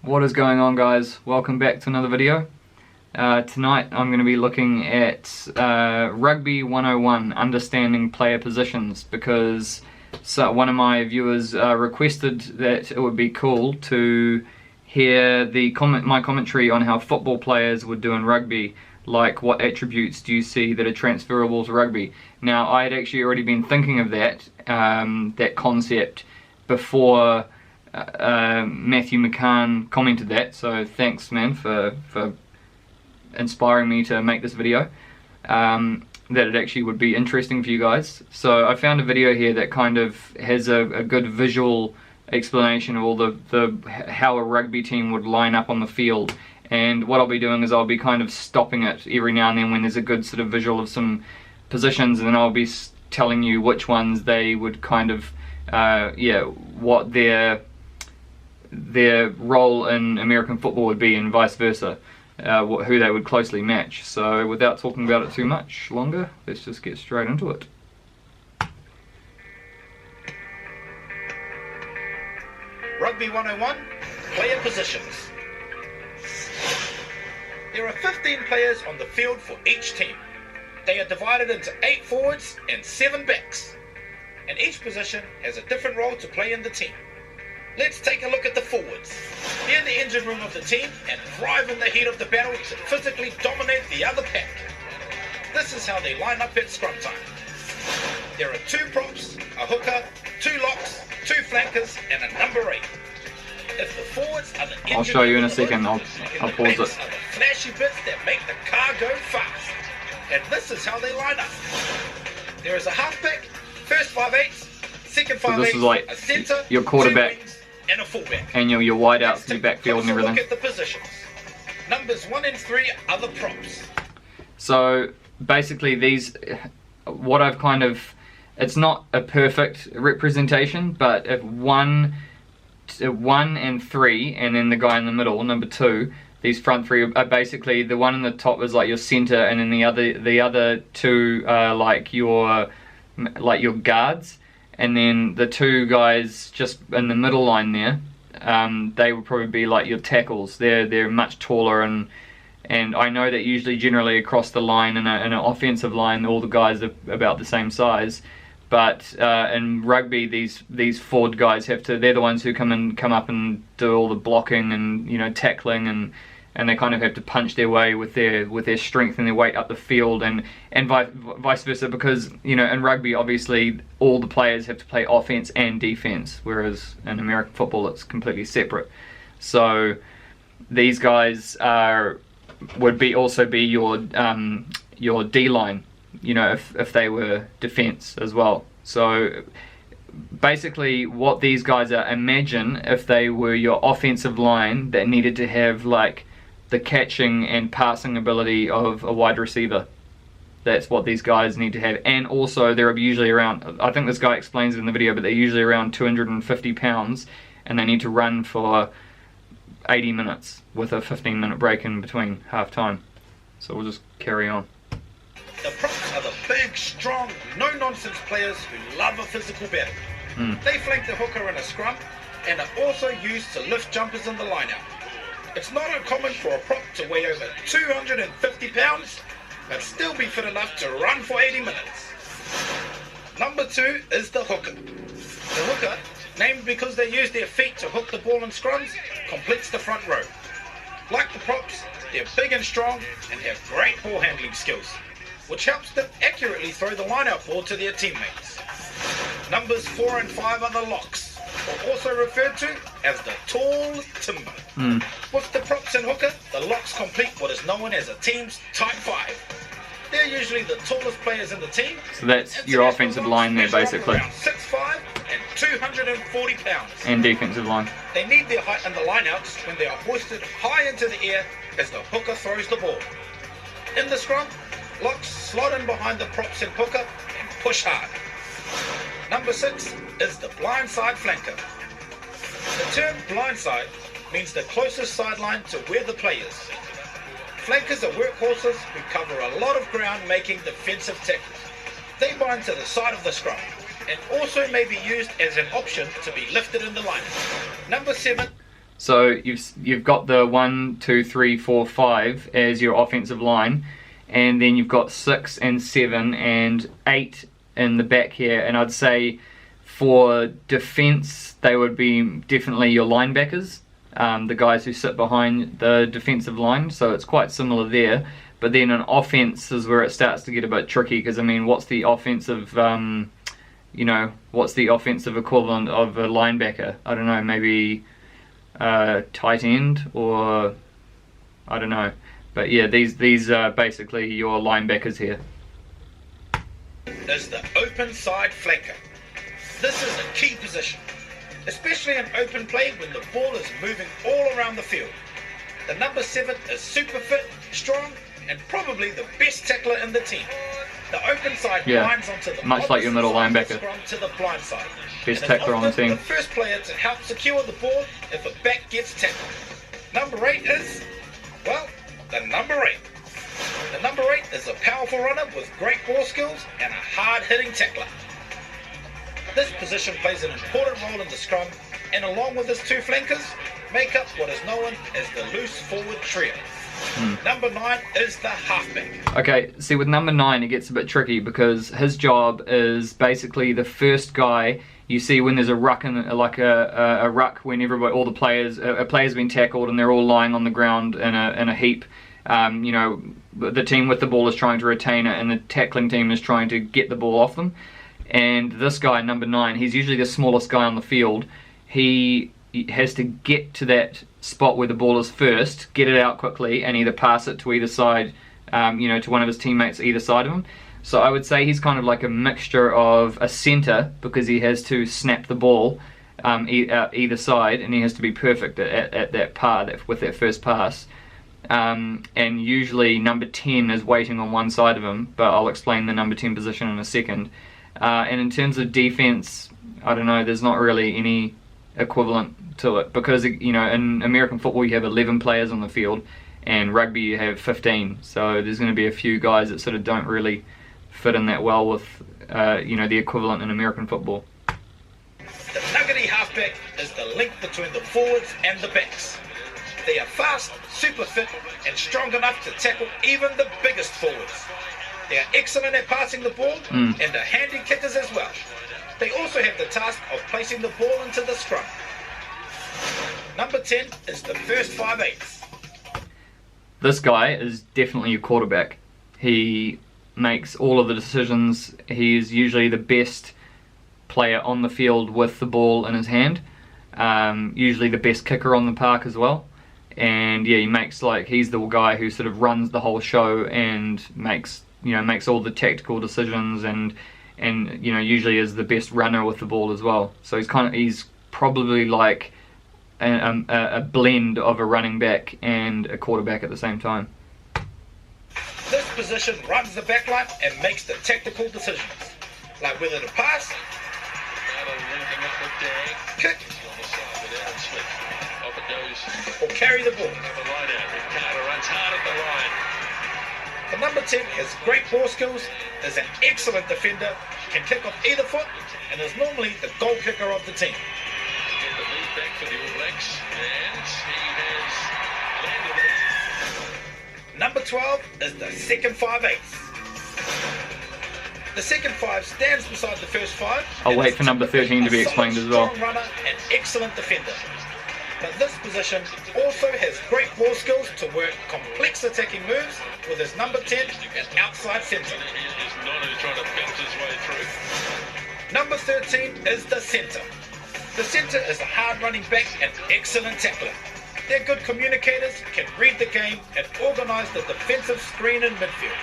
What is going on, guys? Welcome back to another video. Tonight I'm going to be looking at Rugby 101, Understanding Player Positions, because one of my viewers requested that it would be cool to hear my commentary on how football players would do in rugby, like what attributes do you see that are transferable to rugby. Now, I had actually already been thinking of that concept before Matthew McCann commented that, so thanks, man, for inspiring me to make this video, that it actually would be interesting for you guys. So I found a video here that kind of has a good visual explanation of all how a rugby team would line up on the field. And what I'll be doing is I'll be kind of stopping it every now and then when there's a good sort of visual of some positions, and then I'll be telling you which ones they would kind of what their role in American football would be, and vice versa, who they would closely match. So without talking about it too much longer, let's just get straight into it. Rugby 101, player positions. There are 15 players on the field for each team. They are divided into 8 forwards and 7 backs, and each position has a different role to play in the team. Let's take a look at the forwards. They're in the engine room of the team and thrive in the heat of the battle to physically dominate the other pack. This is how they line up at scrum time. There are 2 props, a hooker, 2 locks, 2 flankers, and a number 8. If the forwards are the engine, I'll show you in a second. I'll pause it. Are the flashy bits that make the car go fast. And this is how they line up. There is a halfback, first 5/8, second 5/8, so this is like a centre, your quarterback, 2 wings, and a fullback. and your wideouts, your backfield and everything. Look at the positions. Numbers 1 and 3 are the props. So basically these, what I've kind of, it's not a perfect representation, but if 1 and 3, and then the guy in the middle, number 2, these front 3 are basically, the one in the top is like your center, and then the other 2 are like your guards, and then the 2 guys just in the middle line there, they would probably be like your tackles. They're much taller, and I know that usually generally across the line in an offensive line all the guys are about the same size, but in rugby these forward guys they're the ones who come up and do all the blocking and tackling, and they kind of have to punch their way with their strength and their weight up the field, and vice versa, because in rugby obviously all the players have to play offense and defense, whereas in American football it's completely separate. So these guys would also be your D-line, if they were defense as well. So basically what these guys are, imagine if they were your offensive line that needed to have like the catching and passing ability of a wide receiver. That's what these guys need to have. And also they're usually around, I think this guy explains it in the video, but they're usually around 250 pounds, and they need to run for 80 minutes with a 15-minute break in between half time. So we'll just carry on. The props are the big, strong, no-nonsense players who love a physical battle. They flank the hooker in a scrum and are also used to lift jumpers in the line-out. It's not uncommon for a prop to weigh over 250 pounds, but still be fit enough to run for 80 minutes. Number 2 is the hooker. The hooker, named because they use their feet to hook the ball in scrums, completes the front row. Like the props, they're big and strong and have great ball handling skills, which helps them accurately throw the line-out ball to their teammates. Numbers 4 and 5 are the locks, or also referred to as the tall timber. With the props and hooker, the locks complete what is known as a team's type 5. They're usually the tallest players in the team. So that's your offensive line there, basically. Around 6'5" and 240 pounds. And defensive line. They need their height in the lineouts when they are hoisted high into the air as the hooker throws the ball. In the scrum, locks slot in behind the props and hooker and push hard. Number 6 is the blindside flanker. The term blindside means the closest sideline to where the play is. Flankers are workhorses who cover a lot of ground making defensive tackles. They bind to the side of the scrum and also may be used as an option to be lifted in the line. Number 7. So you've got the 1, 2, 3, 4, 5 as your offensive line, and then you've got 6 and 7 and 8 in the back here. And I'd say for defense, they would be definitely your linebackers, the guys who sit behind the defensive line. So it's quite similar there. But then in offense is where it starts to get a bit tricky, because I mean, what's the offensive what's the offensive equivalent of a linebacker? I don't know, maybe tight end, or I don't know. But yeah, these are basically your linebackers here. Is the open side flanker. This is a key position, especially in open play when the ball is moving all around the field. The number 7 is super fit, strong, and probably the best tackler in the team. The open side blinds onto the much like your middle linebacker. To the blind side. Best tackler on the team. The first player to help secure the ball if a back gets tackled. Number 8 is, well, the number 8. The number 8 is a powerful runner with great ball skills and a hard-hitting tackler. This position plays an important role in the scrum, and along with his 2 flankers, make up what is known as the loose forward trio. Number 9 is the halfback. Okay, see, with number 9 it gets a bit tricky, because his job is basically the first guy you see when there's a ruck, like a ruck, when all the players, a player's been tackled and they're all lying on the ground in a heap. The team with the ball is trying to retain it, and the tackling team is trying to get the ball off them. And this guy, number 9, he's usually the smallest guy on the field. He has to get to that spot where the ball is first, get it out quickly, and either pass it to either side, to one of his teammates either side of him. So I would say he's kind of like a mixture of a centre, because he has to snap the ball either side, and he has to be perfect at that with that first pass. And usually number 10 is waiting on one side of him, but I'll explain the number 10 position in a second. And in terms of defense, I don't know, there's not really any equivalent to it, because in American football you have 11 players on the field, and rugby you have 15, so there's going to be a few guys that sort of don't really fit in that well with the equivalent in American football. The nuggety halfback is the link between the forwards and the backs. They are fast, super fit, and strong enough to tackle even the biggest forwards. They are excellent at passing the ball and are handy kickers as well. They also have the task of placing the ball into the scrum. Number 10 is the first 5/8. This guy is definitely your quarterback. He makes all of the decisions. He's usually the best player on the field with the ball in his hand. Usually the best kicker on the park as well. And yeah, he's the guy who sort of runs the whole show and makes all the tactical decisions, and usually is the best runner with the ball as well. So he's probably like a blend of a running back and a quarterback at the same time. This position runs the backline and makes the tactical decisions, like whether to pass, kick, or carry the ball. The number 10 has great ball skills, is an excellent defender, can kick off either foot, and is normally the goal kicker of the team. Get the lead back for the All Blacks, and he has landed it. Number 12 is the second 5/8. The second 5 stands beside the first 5. I'll wait for number 13 to be explained as well. Strong runner and excellent defender. But this position also has great ball skills to work complex attacking moves with his number 10 and outside centre. Number 13 is the centre. The centre is a hard running back and excellent tackler. They're good communicators, can read the game and organise the defensive screen in midfield.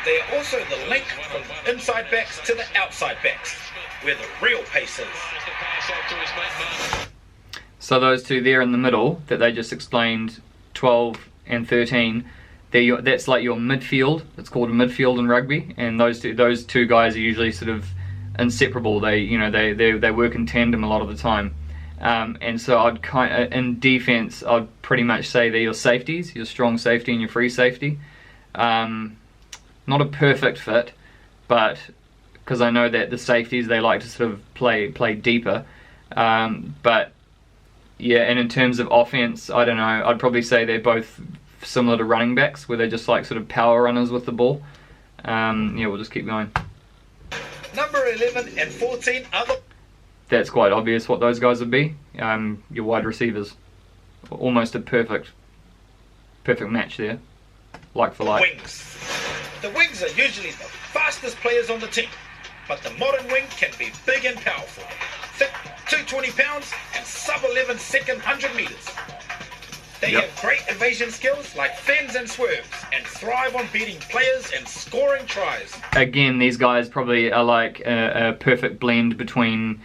They are also the link from inside backs to the outside backs, where the real pace is. So those two there in the middle that they just explained, 12 and 13, that's like your midfield. It's called a midfield in rugby, and those two guys are usually sort of inseparable. They work in tandem a lot of the time. And so in defense, I'd pretty much say they're your safeties, your strong safety and your free safety. Not a perfect fit, but because I know that the safeties, they like to sort of play deeper. But Yeah, and in terms of offense, I don't know, I'd probably say they're both similar to running backs, where they're just like sort of power runners with the ball. Yeah, we'll just keep going. Number 11 and 14 are the... That's quite obvious what those guys would be. Your wide receivers. Almost a perfect match there. Like for like. Wings. The wings are usually the fastest players on the team, but the modern wing can be big and powerful. Thick, 220 pounds, and sub-11 second 100 meters. They have great evasion skills like fends and swerves, and thrive on beating players and scoring tries. Again, these guys probably are like a perfect blend between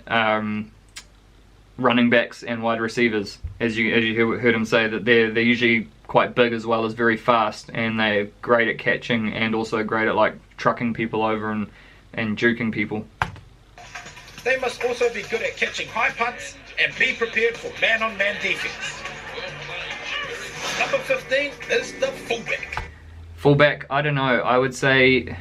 running backs and wide receivers. As you heard him say, that they're usually quite big as well as very fast, and they're great at catching and also great at like trucking people over and juking people. They must also be good at catching high punts and be prepared for man-on-man defense. Number 15 is the fullback. Fullback, I don't know. I would say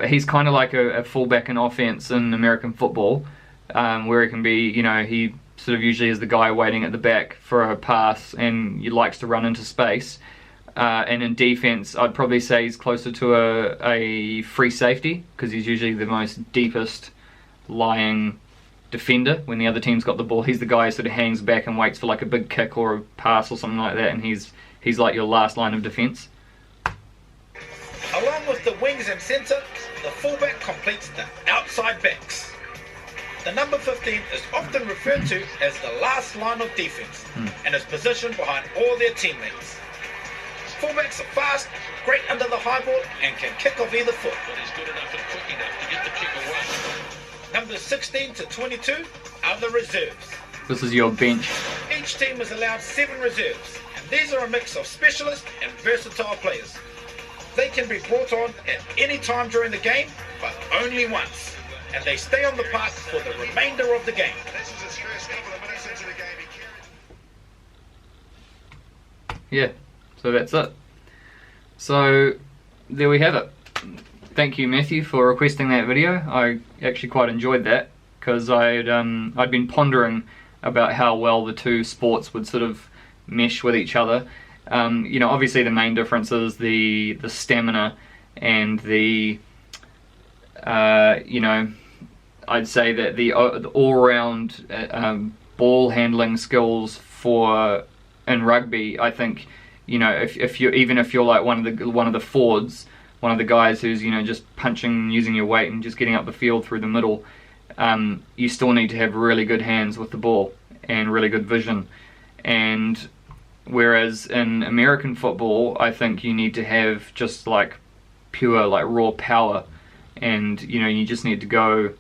he's kind of like a fullback in offense in American football, where he can be, you know, he sort of usually is the guy waiting at the back for a pass, and he likes to run into space. And in defense, I'd probably say he's closer to a free safety, because he's usually the most deepest lying defender. When the other team's got the ball, he's the guy who sort of hangs back and waits for like a big kick or a pass or something like that, and he's like your last line of defense. Along with the wings and centre, the fullback completes the outside backs. The number 15 is often referred to as the last line of defense and is positioned behind all their teammates. Fullbacks are fast, great under the high ball, and can kick off either foot. But he's good enough and quick enough to get the kick away. Numbers 16 to 22 are the reserves. This is your bench. Each team is allowed 7 reserves, and these are a mix of specialist and versatile players. They can be brought on at any time during the game, but only once, and they stay on the park for the remainder of the game. Yeah, so that's it. So there we have it. Thank you, Matthew, for requesting that video. I actually quite enjoyed that, because I'd been pondering about how well the two sports would sort of mesh with each other. You know, obviously the main difference is the stamina and the you know, I'd say that the all-round ball handling skills in rugby, I think, you know, if you're like one of the forwards, one of the guys who's, you know, just punching, using your weight and just getting up the field through the middle, you still need to have really good hands with the ball and really good vision. And whereas in American football, I think you need to have just like pure, like raw power, and you know, you just need to go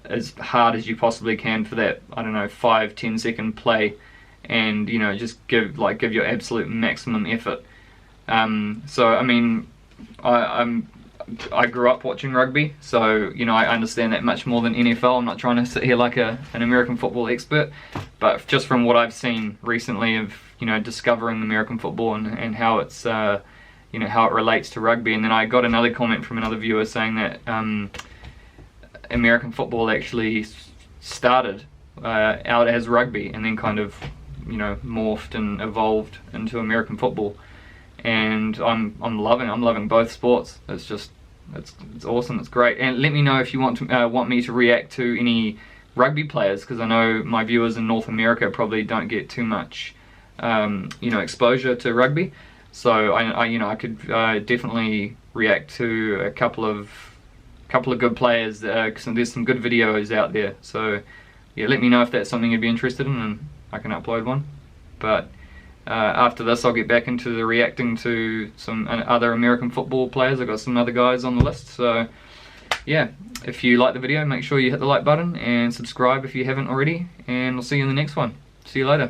as hard as you possibly can for that, I don't know, 5-10 second play, and you know, just give your absolute maximum effort. So I mean, I grew up watching rugby, so you know, I understand that much more than NFL. I'm not trying to sit here like an American football expert, but just from what I've seen recently of, you know, discovering American football and how it's you know, how it relates to rugby. And then I got another comment from another viewer saying that American football actually started out as rugby and then kind of, you know, morphed and evolved into American football. And I'm loving both sports. It's just it's awesome. It's great. And let me know if you want me to react to any rugby players, because I know my viewers in North America probably don't get too much you know, exposure to rugby. So I could definitely react to a couple of good players. Cause there's some good videos out there. So yeah, let me know if that's something you'd be interested in, and I can upload one. But after this, I'll get back into the reacting to some other American football players. I've got some other guys on the list. So yeah, if you like the video, make sure you hit the like button and subscribe if you haven't already. And I'll see you in the next one. See you later.